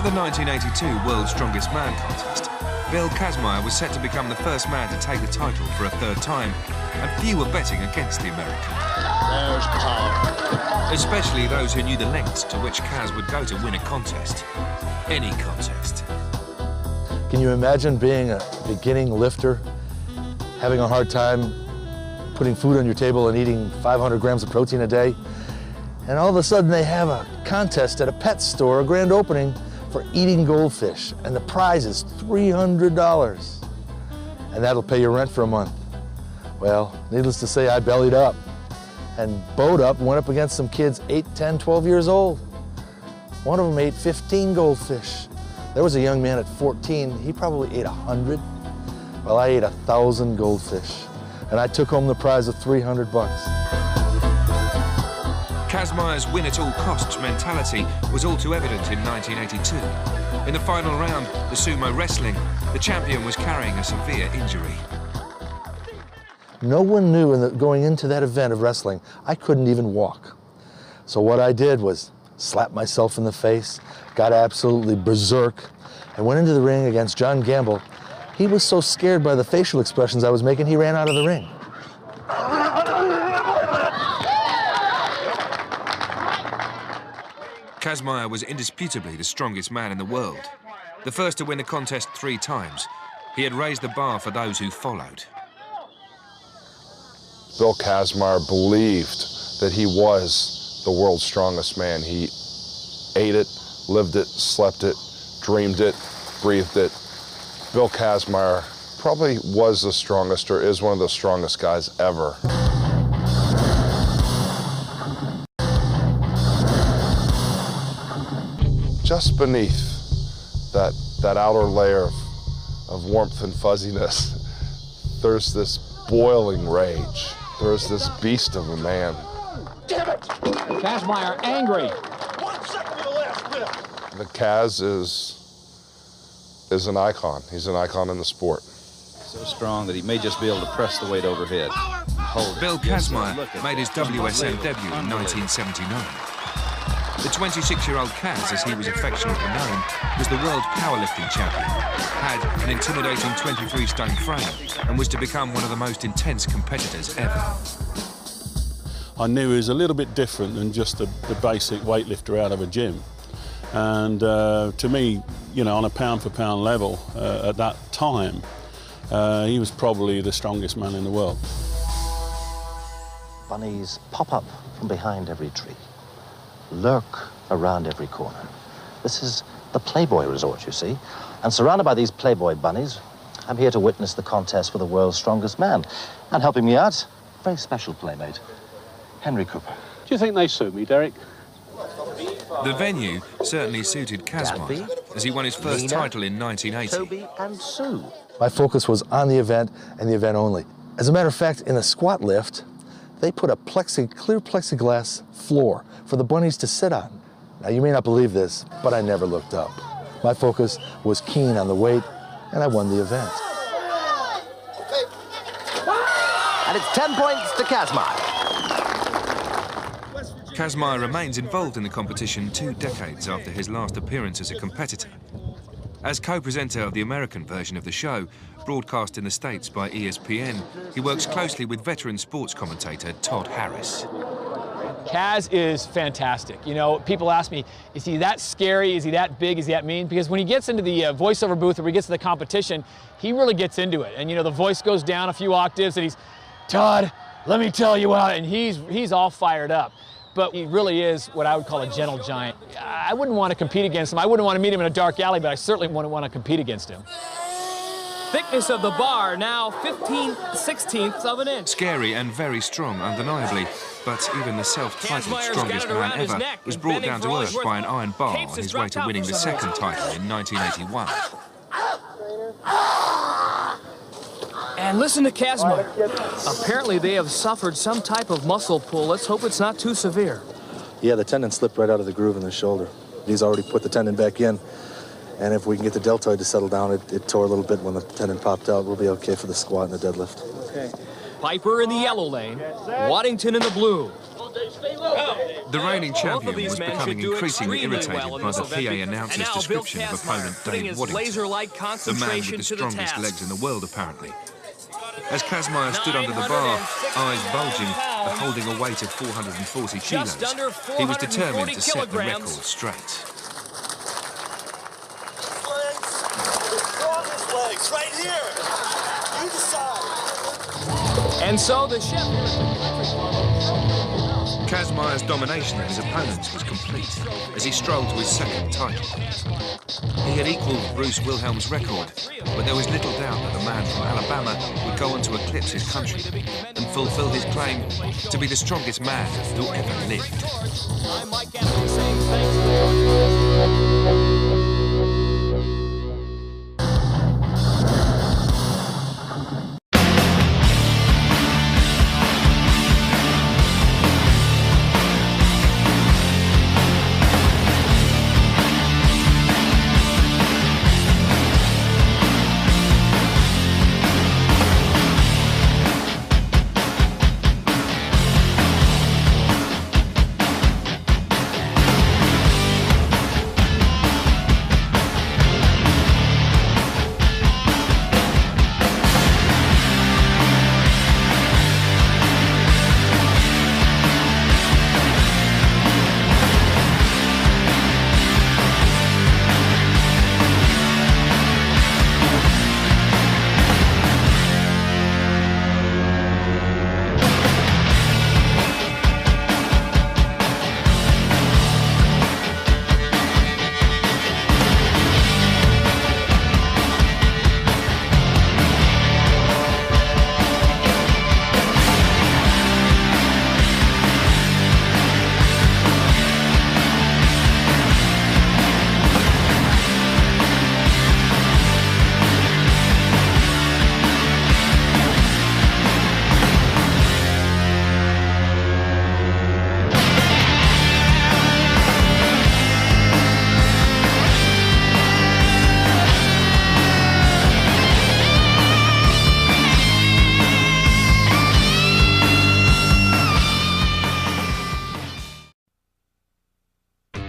the 1982 World's Strongest Man contest, Bill Kazmaier was set to become the first man to take the title for a third time, and few were betting against the American. There's power. Especially those who knew the lengths to which Kaz would go to win a contest. Any contest. Can you imagine being a beginning lifter, having a hard time putting food on your table and eating 500 grams of protein a day? And all of a sudden they have a contest at a pet store, a grand opening, for eating goldfish, and the prize is $300. And that'll pay your rent for a month. Well, needless to say, I bellied up and bowed up, went up against some kids 8, 10, 12 years old. One of them ate 15 goldfish. There was a young man at 14, he probably ate 100. Well, I ate 1,000 goldfish, and I took home the prize of $300. Kazmaier's win-at-all-costs mentality was all too evident in 1982. In the final round, the sumo wrestling, the champion was carrying a severe injury. No one knew going into that event of wrestling, I couldn't even walk. So what I did was slap myself in the face, got absolutely berserk, and went into the ring against John Gamble. He was so scared by the facial expressions I was making, he ran out of the ring. Kazmaier was indisputably the strongest man in the world. The first to win the contest 3 times, he had raised the bar for those who followed. Bill Kazmaier believed that he was the world's strongest man. He ate it, lived it, slept it, dreamed it, breathed it. Bill Kazmaier probably was the strongest, or is one of the strongest guys ever. Just beneath that outer layer of warmth and fuzziness, there's this boiling rage. There's this beast of a man. Damn it! Kazmaier angry. 1 second to the last whip. The Kaz is an icon. He's an icon in the sport. So strong that he may just be able to press the weight overhead. Bill Kazmaier made his WSM debut in 1979. The 26-year-old Kaz, as he was affectionately known, was the world powerlifting champion, had an intimidating 23-stone frame, and was to become one of the most intense competitors ever. I knew he was a little bit different than just the basic weightlifter out of a gym. And to me, you know, on a pound-for-pound level, at that time, he was probably the strongest man in the world. Bunnies pop up from behind every tree, lurk around every corner. This is the Playboy Resort, you see. And surrounded by these Playboy bunnies, I'm here to witness the contest for the world's strongest man. And helping me out, a very special playmate, Henry Cooper. Do you think they suit me, Derek? The venue certainly suited Kazmaier, as he won his first title in 1980. Toby and Sue. My focus was on the event and the event only. As a matter of fact, in the squat lift, they put a clear plexiglass floor for the bunnies to sit on. Now, you may not believe this, but I never looked up. My focus was keen on the weight, and I won the event. And it's 10 points to Kazmaier. Kazmaier remains involved in the competition 2 decades after his last appearance as a competitor. As co-presenter of the American version of the show, broadcast in the States by ESPN, he works closely with veteran sports commentator Todd Harris. Kaz is fantastic. You know, people ask me, is he that scary? Is he that big? Is he that mean? Because when he gets into the voiceover booth or he gets to the competition, he really gets into it. And, you know, the voice goes down a few octaves and he's, Todd, let me tell you what, and he's all fired up. But he really is what I would call a gentle giant. I wouldn't want to compete against him. I wouldn't want to meet him in a dark alley, but I certainly wouldn't want to compete against him. Thickness of the bar now 15/16 of an inch. Scary and very strong, undeniably, but even the self-titled strongest man ever was brought down to earth by an iron bar on his way to winning the second title in 1981. And listen to Kazmaier. Apparently they have suffered some type of muscle pull. Let's hope it's not too severe. Yeah, the tendon slipped right out of the groove in the shoulder. He's already put the tendon back in. And if we can get the deltoid to settle down, it tore a little bit when the tendon popped out. We'll be okay for the squat and the deadlift. Okay. Piper in the yellow lane, Waddington in the blue. The reigning champion was men becoming should do increasingly extremely irritated well in by this the event. PA And announcer's now Bill description of Kazmaier opponent putting Dave his Waddington, laser-like the man with concentration the to the strongest task. legs in the world, apparently. As Kazmaier stood under the bar, eyes bulging and holding a weight of 440 kilos, Just under he was determined to set the record kilograms. straight. Strongest legs, right here. You decide. And so the chef here at the Country Club. Kazmaier's domination of his opponents was complete as he strolled to his second title. He had equalled Bruce Wilhelm's record, but there was little doubt that the man from Alabama would go on to eclipse his country and fulfill his claim to be the strongest man who ever lived. I'm Mike Anthony saying thanks.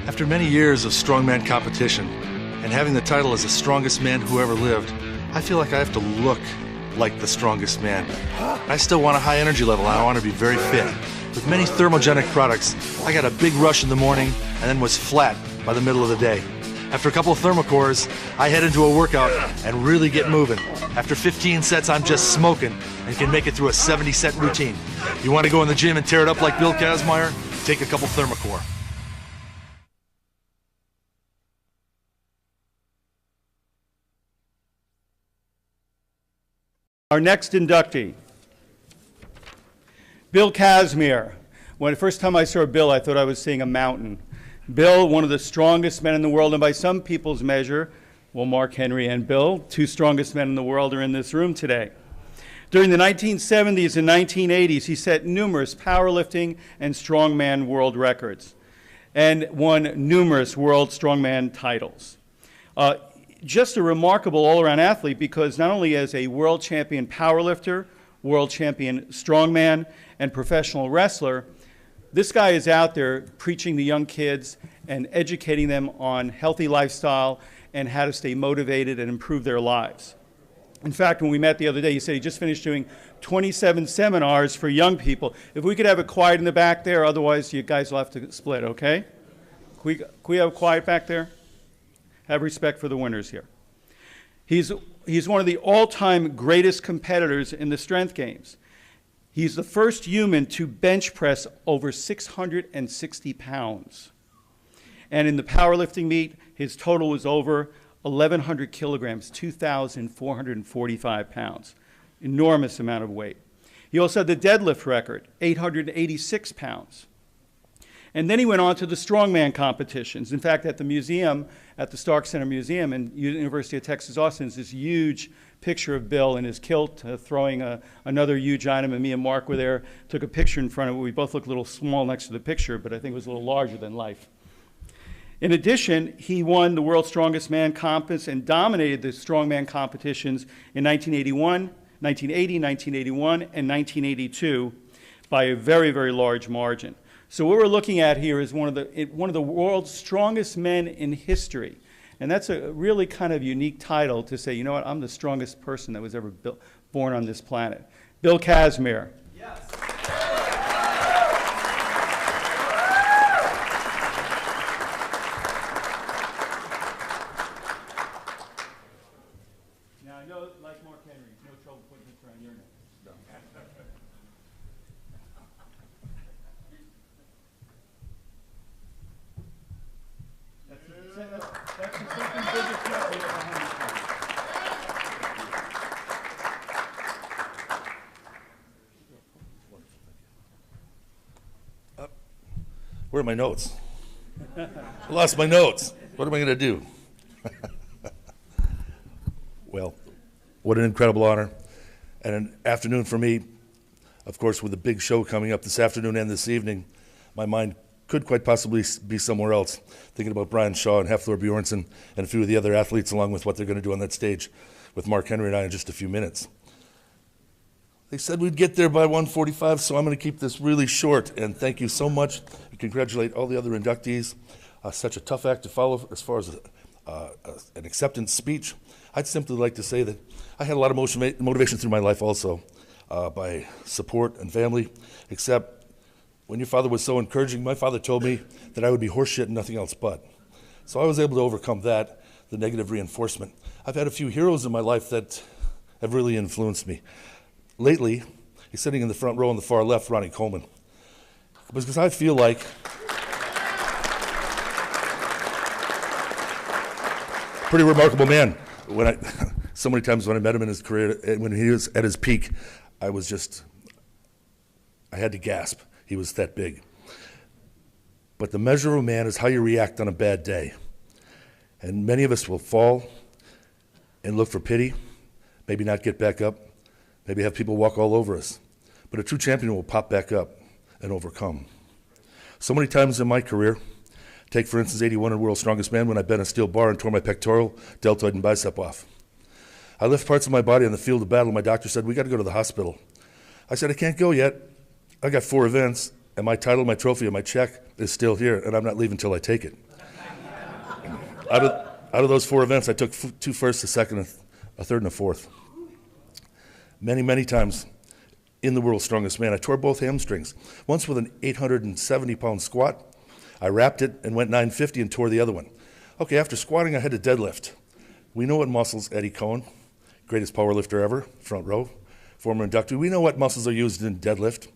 After many years of strongman competition and having the title as the strongest man who ever lived, I feel like I have to look like the strongest man. I still want a high energy level and I want to be very fit. With many thermogenic products, I got a big rush in the morning and then was flat by the middle of the day. After a couple of thermocores, I head into a workout and really get moving. After 15 sets, I'm just smoking and can make it through a 70-set routine. You want to go in the gym and tear it up like Bill Kazmaier? Take a couple thermocore. Our next inductee, Bill Kazmaier. When the first time I saw Bill, I thought I was seeing a mountain. Bill, one of the strongest men in the world, and by some people's measure, well, Mark Henry and Bill, two strongest men in the world, are in this room today. During the 1970s and 1980s, he set numerous powerlifting and strongman world records and won numerous world strongman titles. Just a remarkable all-around athlete because not only as a world champion powerlifter, world champion strongman, and professional wrestler, this guy is out there preaching to young kids and educating them on healthy lifestyle and how to stay motivated and improve their lives. In fact, when we met the other day, he said he just finished doing 27 seminars for young people. If we could have it quiet in the back there, otherwise you guys will have to split, okay? Can we have quiet back there? Have respect for the winners here. He's one of the all-time greatest competitors in the strength games. He's the first human to bench press over 660 pounds. And in the powerlifting meet, his total was over 1,100 kilograms, 2,445 pounds. Enormous amount of weight. He also had the deadlift record, 886 pounds. And then he went on to the strongman competitions. In fact, at the museum, at the Stark Center Museum in University of Texas, Austin, is this huge picture of Bill in his kilt throwing another huge item, and me and Mark were there, took a picture in front of it. We both looked a little small next to the picture, but I think it was a little larger than life. In addition, he won the World's Strongest Man Contest and dominated the strongman competitions in 1980, 1981, and 1982. by a very, very large margin. So what we're looking at here is one of the world's strongest men in history. And that's a really kind of unique title to say, you know what, I'm the strongest person that was ever born on this planet. Bill Kazmaier. Yes. Now, I know, like Mark Henry, no trouble putting this around your neck. That's the second biggest champion of 100 pounds. Where are my notes? I lost my notes. What am I going to do? Well, what an incredible honor and an afternoon for me. Of course, with the big show coming up this afternoon and this evening, my mind could quite possibly be somewhere else, thinking about Brian Shaw and Hafthor Bjornsson and a few of the other athletes, along with what they're going to do on that stage with Mark Henry and I in just a few minutes. They said we'd get there by 1:45, so I'm going to keep this really short. And thank you so much. I congratulate all the other inductees. Such a tough act to follow as far as an acceptance speech. I'd simply like to say that I had a lot of motivation through my life also by support and family, except when your father was so encouraging, my father told me that I would be horseshit and nothing else but. So I was able to overcome that, the negative reinforcement. I've had a few heroes in my life that have really influenced me. Lately, he's sitting in the front row on the far left, Ronnie Coleman. Because I feel like pretty remarkable man. So many times when I met him in his career, when he was at his peak, I had to gasp. He was that big. But the measure of a man is how you react on a bad day. And many of us will fall and look for pity, maybe not get back up, maybe have people walk all over us. But a true champion will pop back up and overcome. So many times in my career, take for instance 81 World's Strongest Man when I bent a steel bar and tore my pectoral, deltoid, and bicep off. I lift parts of my body on the field of battle. My doctor said, we got to go to the hospital. I said, I can't go yet. I got 4 events, and my title, my trophy, and my check is still here, and I'm not leaving until I take it. Out of those 4 events, I took 2 firsts, a second, a third, and a fourth. Many, many times in the World's Strongest Man, I tore both hamstrings. Once with an 870-pound squat, I wrapped it and went 950 and tore the other one. Okay, after squatting, I had to deadlift. We know what muscles, Eddie Cohen, greatest power lifter ever, front row, former inductee, we know what muscles are used in deadlift.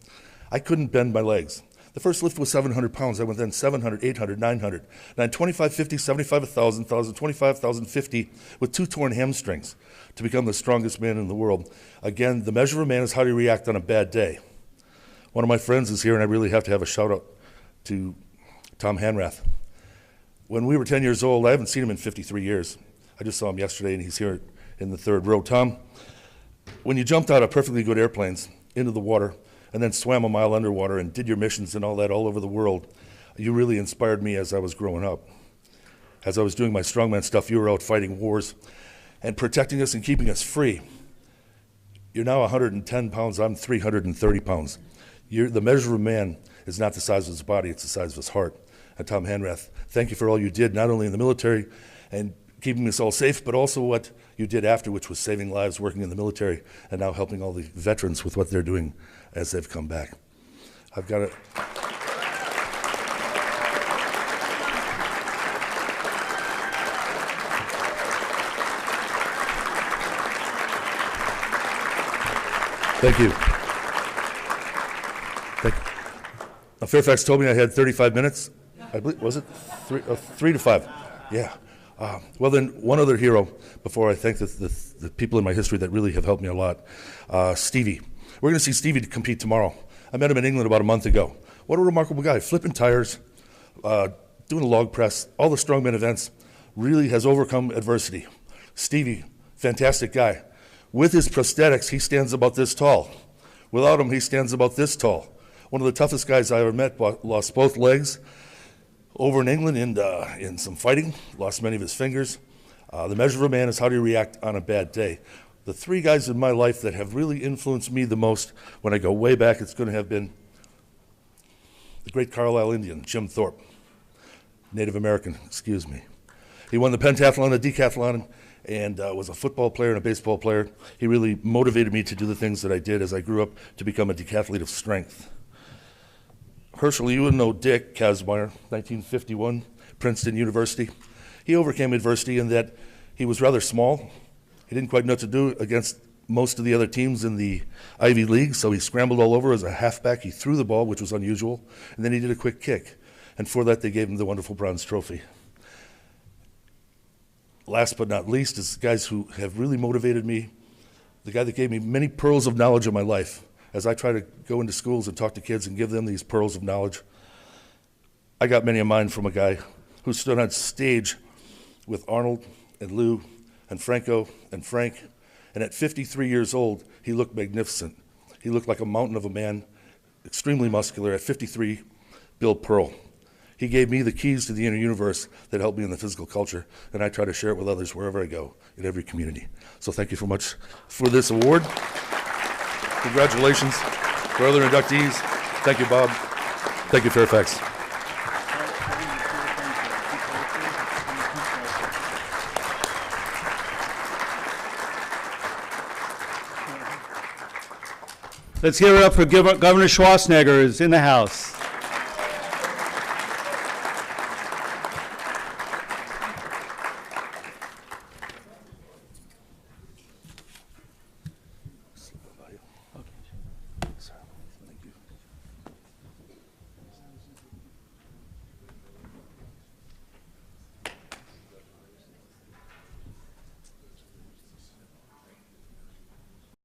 I couldn't bend my legs. The first lift was 700 pounds. I went then 700, 800, 900. Then 25, 50, 75, 1,000, 1,000, 25, 1,050 with 2 torn hamstrings to become the strongest man in the world. Again, the measure of a man is how do you react on a bad day. One of my friends is here, and I really have to have a shout out to Tom Hanrath. When we were 10 years old, I haven't seen him in 53 years. I just saw him yesterday, and he's here in the 3rd row. Tom, when you jumped out of perfectly good airplanes into the water and then swam a mile underwater and did your missions and all that all over the world, you really inspired me as I was growing up. As I was doing my strongman stuff, you were out fighting wars and protecting us and keeping us free. You're now 110 pounds, I'm 330 pounds. The measure of a man is not the size of his body, it's the size of his heart. And Tom Hanrath, thank you for all you did, not only in the military and keeping us all safe, but also what you did after, which was saving lives, working in the military, and now helping all the veterans with what they're doing as they've come back. I've got to... Thank you. Thank you. Now, Fairfax told me I had 35 minutes. I believe, was it? 3 to 5. Yeah. Well, then, one other hero before I thank the people in my history that really have helped me a lot. Stevie. We're going to see Stevie compete tomorrow. I met him in England about a month ago. What a remarkable guy. Flipping tires, doing a log press, all the strongman events, really has overcome adversity. Stevie, fantastic guy. With his prosthetics, he stands about this tall. Without him, he stands about this tall. One of the toughest guys I ever met, lost both legs over in England in some fighting, lost many of his fingers. The measure of a man is how do you react on a bad day. the three guys in my life that have really influenced me the most, when I go way back, it's going to have been the great Carlisle Indian, Jim Thorpe, Native American, excuse me. He won the pentathlon, the decathlon, and was a football player and a baseball player. He really motivated me to do the things that I did as I grew up to become a decathlete of strength. Herschel, you would know Dick Kazmaier, 1951, Princeton University. He overcame adversity in that he was rather small. He didn't quite know what to do against most of the other teams in the Ivy League, so he scrambled all over as a halfback. He threw the ball, which was unusual, and then he did a quick kick. And for that, they gave him the wonderful bronze trophy. Last but not least is guys who have really motivated me, the guy that gave me many pearls of knowledge in my life. As I try to go into schools and talk to kids and give them these pearls of knowledge, I got many of mine from a guy who stood on stage with Arnold and Lou and Franco and Frank, and at 53 years old, he looked magnificent. He looked like a mountain of a man, extremely muscular. At 53, Bill Pearl. He gave me the keys to the inner universe that helped me in the physical culture, and I try to share it with others wherever I go, in every community. So thank you so much for this award. Congratulations for other inductees. Thank you, Bob. Thank you, Fairfax. Let's give it up for Governor Schwarzenegger, who's in the house.